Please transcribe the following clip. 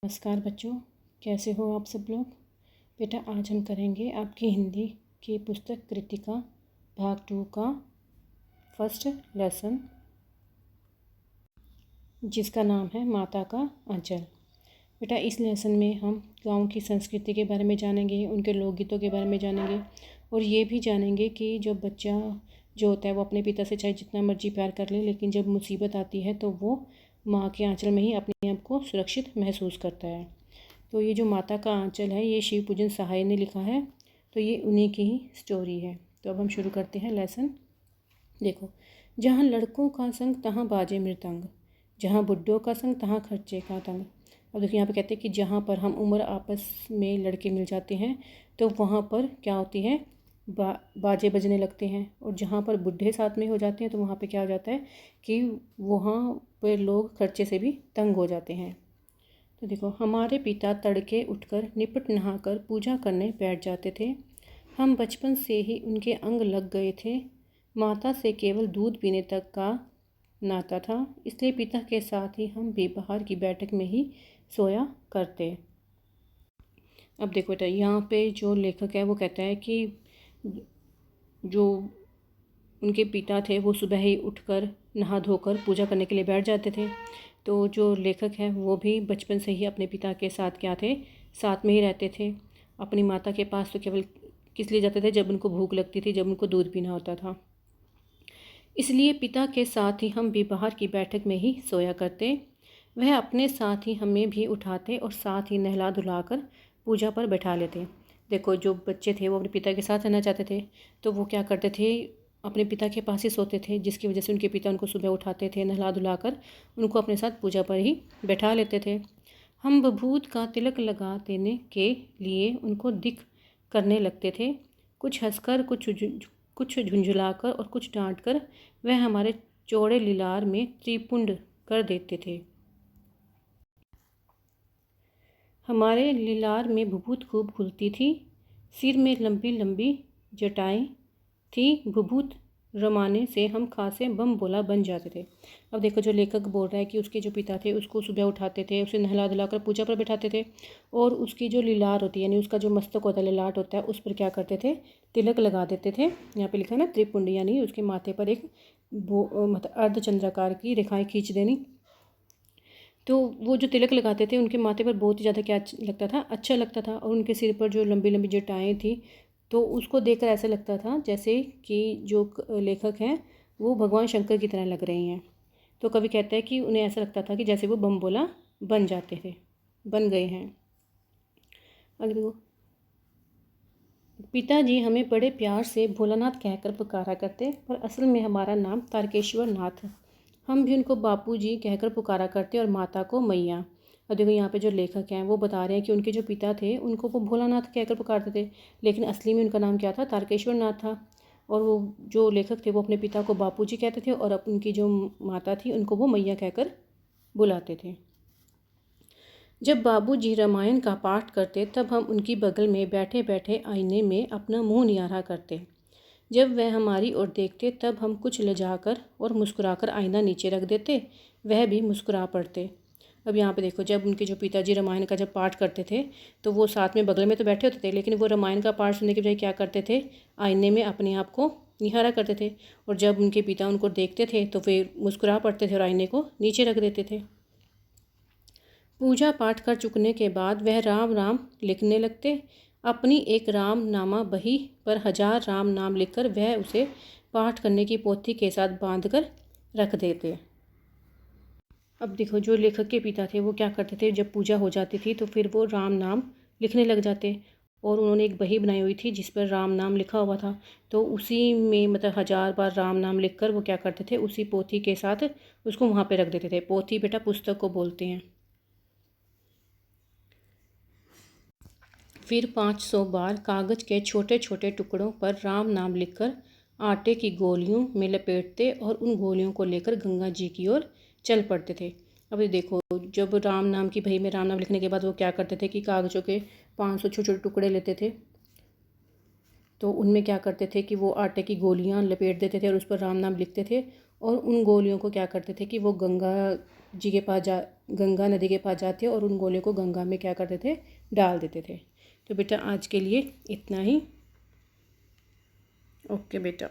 नमस्कार बच्चों, कैसे हो आप सब लोग। बेटा आज हम करेंगे आपकी हिंदी की पुस्तक कृतिका भाग 2 का फर्स्ट लेसन, जिसका नाम है माता का आंचल। बेटा इस लेसन में हम गांव की संस्कृति के बारे में जानेंगे, उनके लोकगीतों के बारे में जानेंगे और ये भी जानेंगे कि जो बच्चा जो होता है वो अपने पिता से चाहे जितना मर्जी प्यार कर ले, लेकिन जब मुसीबत आती है तो वो माँ के आंचल में ही अपने आप को सुरक्षित महसूस करता है। तो ये जो माता का आंचल है ये शिव पूजन सहाय ने लिखा है, तो ये उन्हीं की ही स्टोरी है। तो अब हम शुरू करते हैं लेसन। देखो, जहाँ लड़कों का संग तहाँ बाजे मृदंग, जहाँ बुड्ढों का संग तहाँ खर्चे का तंग। अब देखिए यहाँ पे कहते हैं कि जहाँ पर हम उम्र आपस में लड़के मिल जाते हैं तो वहाँ पर क्या होती है, बाजे बजने लगते हैं, और जहाँ पर बुढ़े साथ में हो जाते हैं तो वहाँ पे क्या हो जाता है कि वहाँ पर लोग खर्चे से भी तंग हो जाते हैं। तो देखो, हमारे पिता तड़के उठकर निपट नहाकर पूजा करने बैठ जाते थे। हम बचपन से ही उनके अंग लग गए थे। माता से केवल दूध पीने तक का नाता था, इसलिए पिता के साथ ही हम भी बाहर की बैठक में ही सोया करते। अब देखो बेटा, यहाँ पे जो लेखक है वो कहता है कि जो उनके पिता थे वो सुबह ही उठकर नहा धोकर पूजा करने के लिए बैठ जाते थे। तो जो लेखक है वो भी बचपन से ही अपने पिता के साथ क्या थे, साथ में ही रहते थे। अपनी माता के पास तो केवल किस लिए जाते थे, जब उनको भूख लगती थी, जब उनको दूध पीना होता था। इसलिए पिता के साथ ही हम भी बाहर की बैठक में ही सोया करते। वह अपने साथ ही हमें भी उठाते और साथ ही नहला धुलाकर पूजा पर बैठा लेते। देखो, जो बच्चे थे वो अपने पिता के साथ रहना चाहते थे, तो वो क्या करते थे, अपने पिता के पास ही सोते थे, जिसकी वजह से उनके पिता उनको सुबह उठाते थे, नहला धुलाकर उनको अपने साथ पूजा पर ही बैठा लेते थे। हम बभूत का तिलक लगा देने के लिए उनको दिख करने लगते थे। कुछ हंसकर, कुछ झुंझुलाकर और कुछ डांट कर वह हमारे चौड़े लीलार में त्रिपुंड कर देते थे। हमारे लीलार में भभूत खूब घुलती थी, सिर में लंबी लंबी जटाएं थी। भभूत रमाने से हम खासे बम बोला बन जाते थे। अब देखो, जो लेखक बोल रहा है कि उसके जो पिता थे उसको सुबह उठाते थे, उसे नहला धुलाकर पूजा पर बैठाते थे, और उसकी जो लीलार होती है यानी उसका जो मस्तक होता है, ललाट होता है, उस पर क्या करते थे, तिलक लगा देते थे। यहाँ पे लिखा है ना त्रिपुंड, यानी उसके माथे पर एक मतलब अर्धचंद्राकार की रेखाएं खींच देनी। तो वो जो तिलक लगाते थे उनके माथे पर बहुत ही ज़्यादा क्या लगता था, अच्छा लगता था। और उनके सिर पर जो लंबी लंबी जटाएँ थी, तो उसको देखकर ऐसा लगता था जैसे कि जो लेखक हैं वो भगवान शंकर की तरह लग रही हैं। तो कवि कहता है कि उन्हें ऐसा लगता था कि जैसे वो बम बन जाते थे, बन गए हैं। अगर देखो, पिताजी हमें बड़े प्यार से भोलानाथ कहकर पुकारा करते, पर असल में हमारा नाम तारकेश्वर नाथ। हम भी उनको बापूजी कहकर पुकारा करते और माता को मैया। और देखो, यहाँ पे जो लेखक हैं वो बता रहे हैं कि उनके जो पिता थे उनको वो भोलानाथ कहकर पुकारते थे, लेकिन असली में उनका नाम क्या था, तारकेश्वर नाथ था। और वो जो लेखक थे वो अपने पिता को बापूजी कहते थे और उनकी जो माता थी उनको वो मैया कहकर बुलाते थे। जब बाबूजी रामायण का पाठ करते तब हम उनकी बगल में बैठे बैठे आईने में अपना मुंह निहारा करते। जब वह हमारी ओर देखते तब हम कुछ लजाकर और मुस्कुराकर आईना नीचे रख देते, वह भी मुस्कुरा पड़ते। अब यहाँ पे देखो, जब उनके जो पिताजी रामायण का जब पाठ करते थे तो वो साथ में बगल में तो बैठे होते थे, लेकिन वो रामायण का पाठ सुनने के बजाय क्या करते थे, आईने में अपने आप को निहारा करते थे। और जब उनके पिता उनको देखते थे तो वे मुस्कुरा पड़ते थे और आईने को नीचे रख देते थे। पूजा पाठ कर चुकने के बाद वह राम राम लिखने लगते। अपनी एक राम नामा बही पर 1000 राम नाम लिखकर वह उसे पाठ करने की पोथी के साथ बांध कर रख देते। अब देखो, जो लेखक के पिता थे वो क्या करते थे, जब पूजा हो जाती थी तो फिर वो राम नाम लिखने लग जाते, और उन्होंने एक बही बनाई हुई थी जिस पर राम नाम लिखा हुआ था। तो उसी में मतलब 1000 बार राम नाम लिखकर वो क्या करते थे, उसी पोथी के साथ उसको वहाँ पे रख देते थे। पोथी बेटा पुस्तक को बोलते हैं। फिर 500 बार कागज़ के छोटे छोटे टुकड़ों पर राम नाम लिखकर आटे की गोलियों में लपेटते और उन गोलियों को लेकर गंगा जी की ओर चल पड़ते थे। अब ये देखो, जब राम नाम की बही में राम नाम लिखने के बाद वो क्या करते थे कि कागज़ों के 500 छोटे छोटे टुकड़े लेते थे, तो उनमें क्या करते थे कि वो आटे की गोलियां लपेट देते थे और उस पर राम नाम लिखते थे, और उन गोलियों को क्या करते थे कि वो गंगा जी के पास गंगा नदी के पास जाते और उन गोले को गंगा में क्या करते थे, डाल देते थे। तो बेटा आज के लिए इतना ही। ओके बेटा।